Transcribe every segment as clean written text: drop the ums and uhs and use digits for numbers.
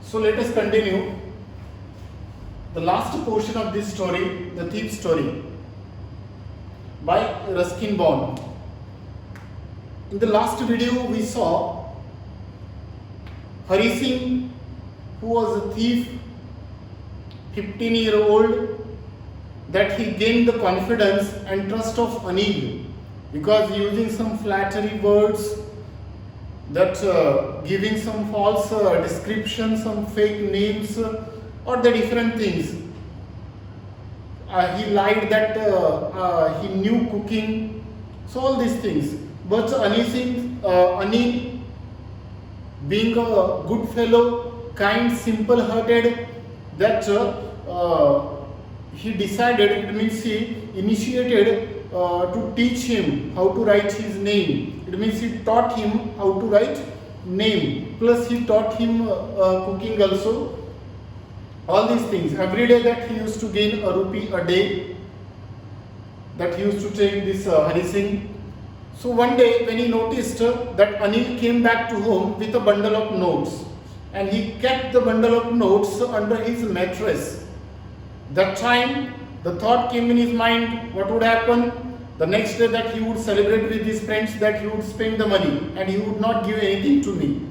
So let us continue the last portion of this story, the thief story by Ruskin Bond. In the last video we saw Hari Singh, who was a thief, 15-year-old, that he gained the confidence and trust of Anil because using some flattery words, that giving some false description, some fake names or the different things. He lied that he knew cooking, so all these things. But Anil, being a good fellow, kind, simple-hearted, that he decided, it means he initiated to teach him how to write his name. It means he taught him how to write name. Plus he taught him cooking also. All these things. Every day that he used to gain a rupee a day, that he used to take this Hari Singh. So one day when he noticed that Anil came back to home with a bundle of notes, and he kept the bundle of notes under his mattress. That time the thought came in his mind, what would happen? The next day that he would celebrate with his friends, that he would spend the money and he would not give anything to me.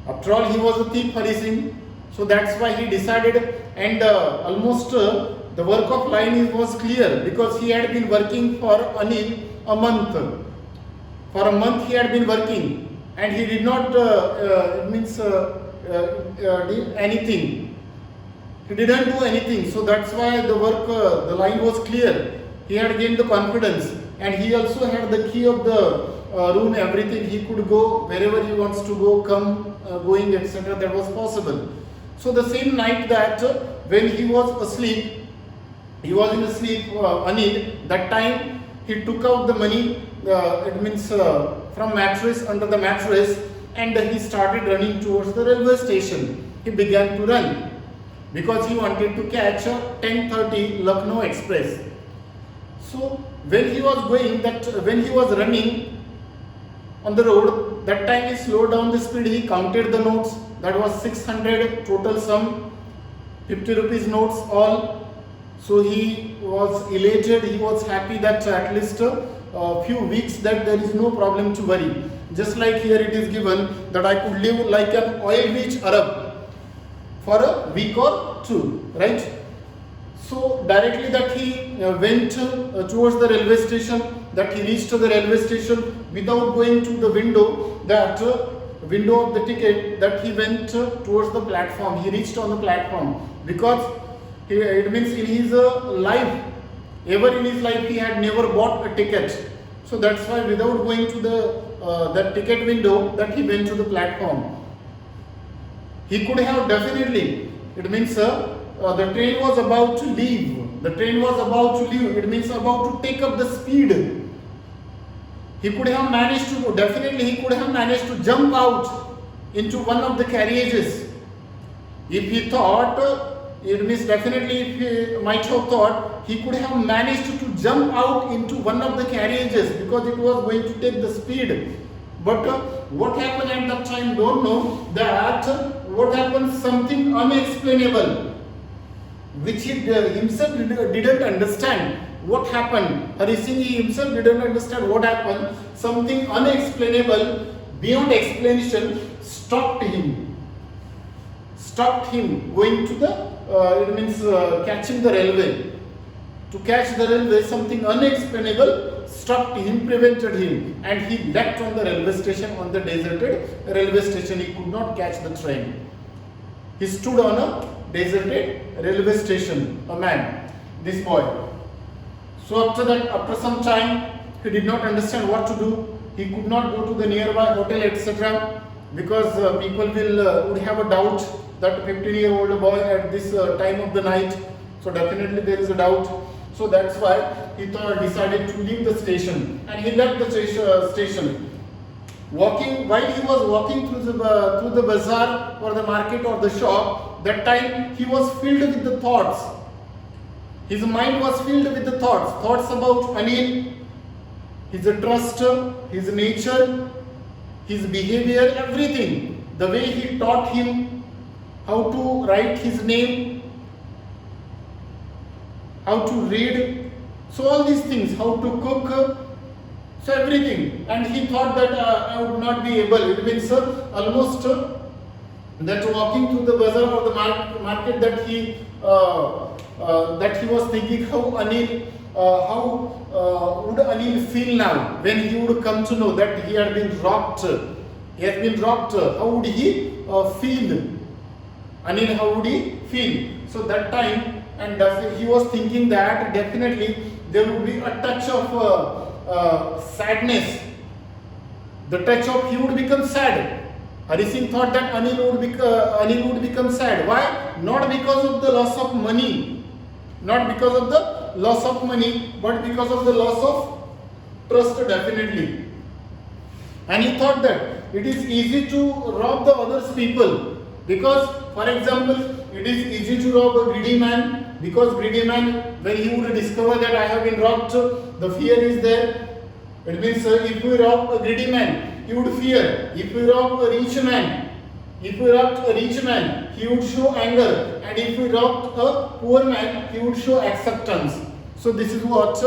After all, he was a thief, Hari Singh. So that's why he decided, and almost the work of line was clear, because he had been working for Anil a month. For a month he had been working and he did not do anything. He didn't do anything, so that's why the work, the line was clear. He had gained the confidence, and he also had the key of the room, everything. He could go wherever he wants to go, come, going, etc. That was possible. So the same night that when he was asleep, he was in a sleep, Anil, that time he took out the money, from mattress, under the mattress, and he started running towards the railway station. He began to run because he wanted to catch a 10:30 Lucknow Express. So when he was running on the road, that time he slowed down the speed. He counted the notes. That was 600 total sum, 50 rupees notes all. So he was elated. He was happy that at least a few weeks that there is no problem to worry. Just like here it is given that I could live like an oil-rich Arab for a week or two, right? So directly that he went towards the railway station, that he reached the railway station without going to the window, that window of the ticket, that he went towards the platform. He reached on the platform because it means in his life, ever in his life he had never bought a ticket. So that's why without going to the that ticket window, that he went to the platform. He could have definitely, it means the train was about to leave. The train was about to leave. It means about to take up the speed. He could have managed to, definitely he could have managed to jump out into one of the carriages. If he thought, it means definitely if he might have thought, he could have managed to jump out into one of the carriages because it was going to take the speed. But what happened at that time, don't know. That what happened, something unexplainable, which he himself didn't understand. What happened? Hari Singh himself didn't understand what happened. Something unexplainable, beyond explanation, stopped him. Stopped him going to the, catching the railway. To catch the railway, something unexplainable stopped him, prevented him, and he left on the railway station, on the deserted railway station. He could not catch the train. He stood on a deserted railway station, a man, this boy. So after that, after some time, he did not understand what to do. He could not go to the nearby hotel, etc. because people would have a doubt that a 15-year-old boy at this time of the night. So definitely there is a doubt. So that's why he decided to leave the station, and he left the station. While he was walking through the bazaar or the market or the shop, that time he was filled with the thoughts. His mind was filled with the thoughts about Anil, his trust, his nature, his behavior, everything. The way he taught him, how to write his name, how to read, so all these things, how to cook, so everything. And he thought that I would not be able. It means almost that walking through the bazaar or the market, that he was thinking how would Anil feel now when he would come to know that he had been robbed. He has been robbed. How would he feel? Anil, how would he feel? So that time, and he was thinking that definitely there would be a touch of sadness. The touch of, he would become sad. Hari Singh thought that Anil would become sad. Why? Not because of the loss of money, not because of the loss of money, but because of the loss of trust, definitely. And he thought that it is easy to rob the others people, because, for example, it is easy to rob a greedy man, because greedy man, when he would discover that I have been robbed, the fear is there. It means if we rob a greedy man, he would fear. If we rob a rich man, he would show anger, and if we robbed a poor man, he would show acceptance. So this is what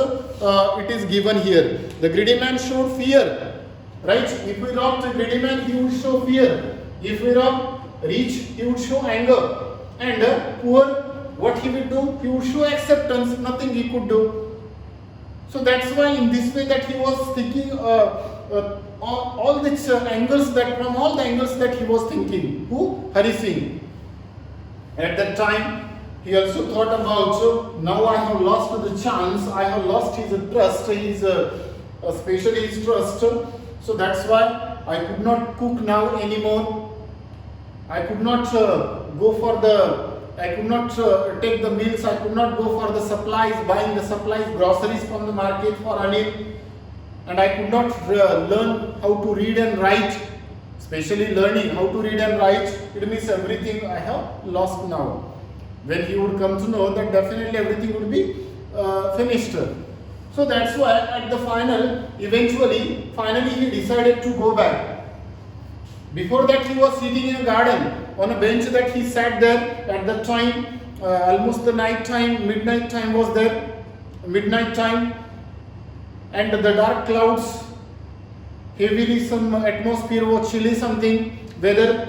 it is given here. The greedy man showed fear, right? If we robbed a greedy man, he would show fear. If we rob rich, he would show anger, and poor, what he would do? He would show acceptance. Nothing he could do. So that's why in this way that he was thinking all these angles, that from all the angles that he was thinking. Who? Hari Singh. At that time, he also thought about, now I have lost the chance, I have lost his trust, especially his trust. So that's why I could not cook now anymore. I could not I could not take the meals, I could not go for the supplies, buying the supplies, groceries from the market for Anil. And I could not learn how to read and write, especially learning how to read and write. It means everything I have lost now. When he would come to know that definitely everything would be finished. So that's why at the finally he decided to go back. Before that he was sitting in a garden on a bench that he sat there at the time, almost the night time, midnight time was there, midnight time, and the dark clouds, heavily some atmosphere was chilly something, weather,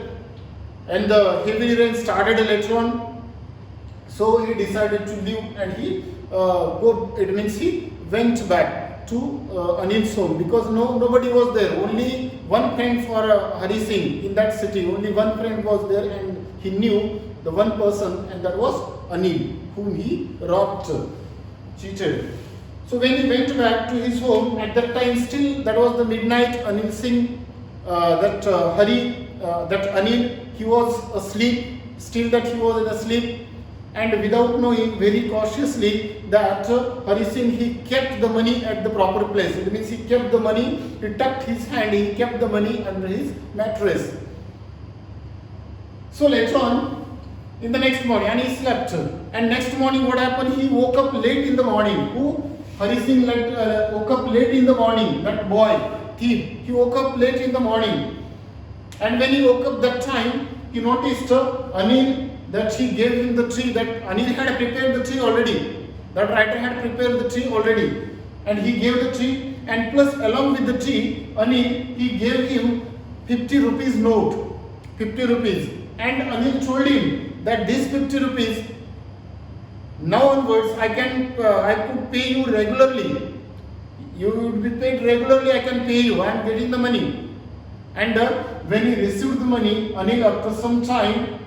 and the heavy rain started later on. So he decided to leave, and he he went back to Anil's home, because nobody was there. Only one friend for Hari Singh in that city. Only one friend was there, and he knew the one person, and that was Anil, whom he robbed, cheated. So when he went back to his home, at that time still that was the midnight, Anil Singh, Anil, he was asleep, still that he was in a sleep, and without knowing, very cautiously, that Hari Singh, he kept the money at the proper place. It means he kept the money, he tucked his hand, he kept the money under his mattress. So later on, in the next morning, and he slept, and next morning what happened? He woke up late in the morning. Who? Hari Singh woke up late in the morning, that boy, thief. He woke up late in the morning, and when he woke up that time, he noticed Anil, that he gave him the tree, that Anil had prepared the tree already. That writer had prepared the tree already, and he gave the tree, and plus along with the tree, Anil, he gave him 50 rupees note, 50 rupees. And Anil told him that this 50 rupees, now onwards I could pay you regularly. You would be paid regularly, I can pay you, I am getting the money. And when he received the money, Anil, after some time,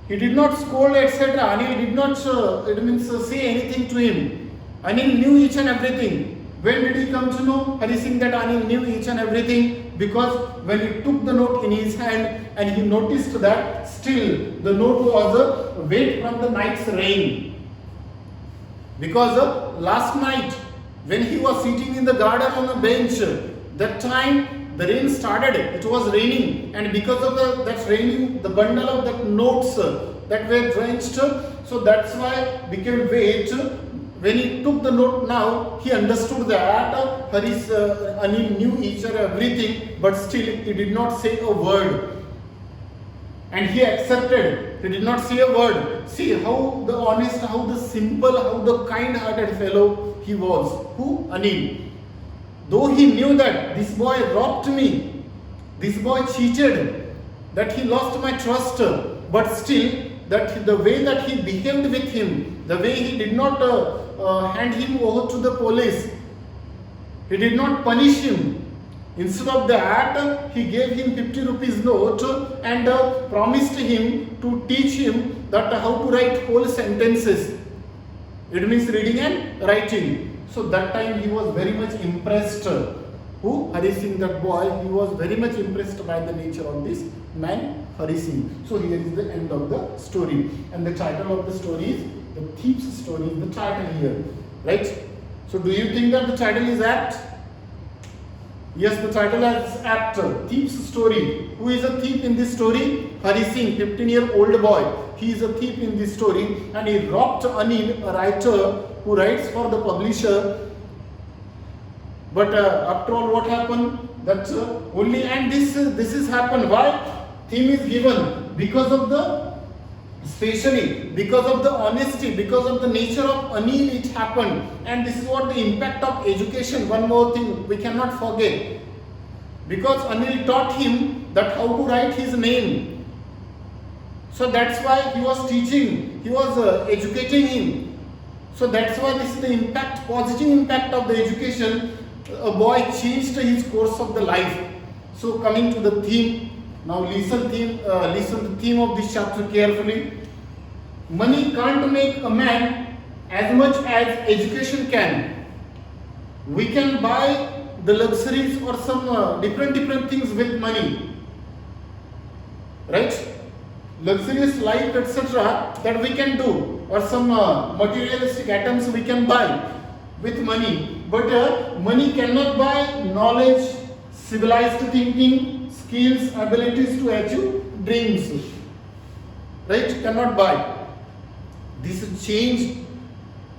he did not scold, etc. Anil did not say anything to him. Anil knew each and everything. When did he come to know, Hari Singh, that Anil knew each and everything? Because when he took the note in his hand, and he noticed that still the note was wet from the night's rain. Because last night, when he was sitting in the garden on a bench, that time the rain started, it was raining, and because of that raining, the bundle of that notes that were drenched, so that's why became wet. When he took the note now, he understood that Anil knew each and everything, but still he did not say a word. And he accepted He did not say a word. See how the honest, how the simple, how the kind-hearted fellow he was. Who? Anil. Though he knew that this boy robbed me, this boy cheated, that he lost my trust, but still, that the way that he behaved with him, the way he did not hand him over to the police, he did not punish him. Instead of that, he gave him 50 rupees note and promised him to teach him that how to write whole sentences. It means reading and writing. So that time he was very much impressed. Who? Hari Singh, that boy, he was very much impressed by the nature of this man, Hari Singh. So here is the end of the story. And the title of the story is The Thief's Story, is the title here. Right? So do you think that the title is apt? Yes, the title is apt. Thief's Story. Who is a thief in this story? Hari Singh, 15-year-old boy. He is a thief in this story and he robbed Anil, a writer who writes for the publisher. But after all, what happened? That only, and this is happened. Why? Theme is given because of the, especially because of the honesty, because of the nature of Anil it happened. And this is what the impact of education. One more thing we cannot forget. Because Anil taught him that how to write his name. So that's why he was teaching, he was educating him. So that's why this is the impact, positive impact of the education. A boy changed his course of the life. So coming to the theme, now listen to the theme of this chapter carefully. Money can't make a man as much as education can. We can buy the luxuries or some different things with money, right? Luxurious life, etc. that we can do, or some materialistic items we can buy with money. But money cannot buy knowledge, civilized thinking, skills, abilities to achieve dreams. Right? Cannot buy. This change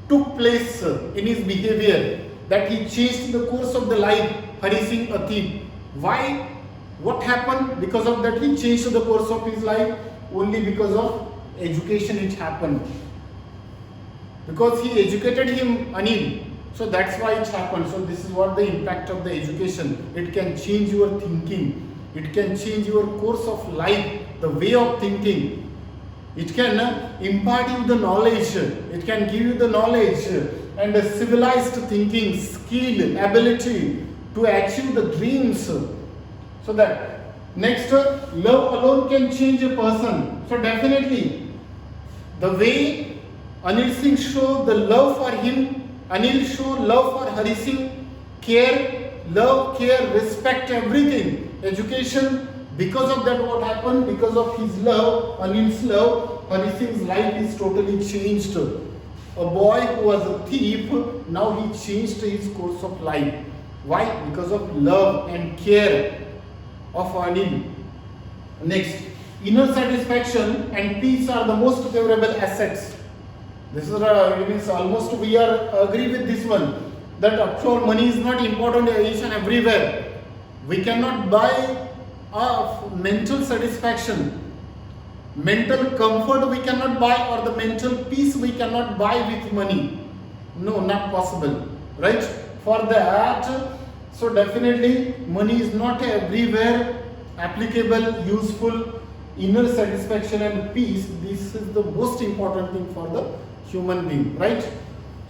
took place in his behavior, that he changed the course of the life, Hari Singh, a thief. Why? What happened? Because of that he changed the course of his life. Only because of education it happened. Because he educated him, Anil. So that's why it happened. So this is what the impact of the education. It can change your thinking. It can change your course of life, the way of thinking. It can impart you the knowledge. It can give you the knowledge and the civilized thinking, skill, ability to achieve the dreams. So that next, love alone can change a person. So definitely, the way Anil Singh showed the love for him, Anil showed love for Hari Singh, care, love, care, respect, everything. Education, because of that what happened? Because of his love, Anil's love, Hari Singh's life is totally changed. A boy who was a thief, now he changed his course of life. Why? Because of love and care of Anil. Next, inner satisfaction and peace are the most favorable assets. This is it means almost we are agree with this one, that after all money is not important each and everywhere. We cannot buy mental satisfaction, mental comfort we cannot buy, or the mental peace we cannot buy with money. No, not possible, right? For that, so definitely money is not everywhere applicable, useful. Inner satisfaction and peace, this is the most important thing for the human being, right?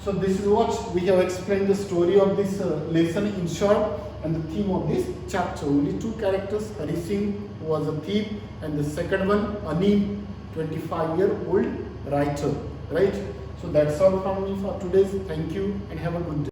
So this is what we have explained the story of this lesson in short, and the theme of this chapter. Only two characters, Hari Singh, who was a thief, and the second one, Anil, 25-year-old writer, right? So that's all from me for today. Thank you and have a good day.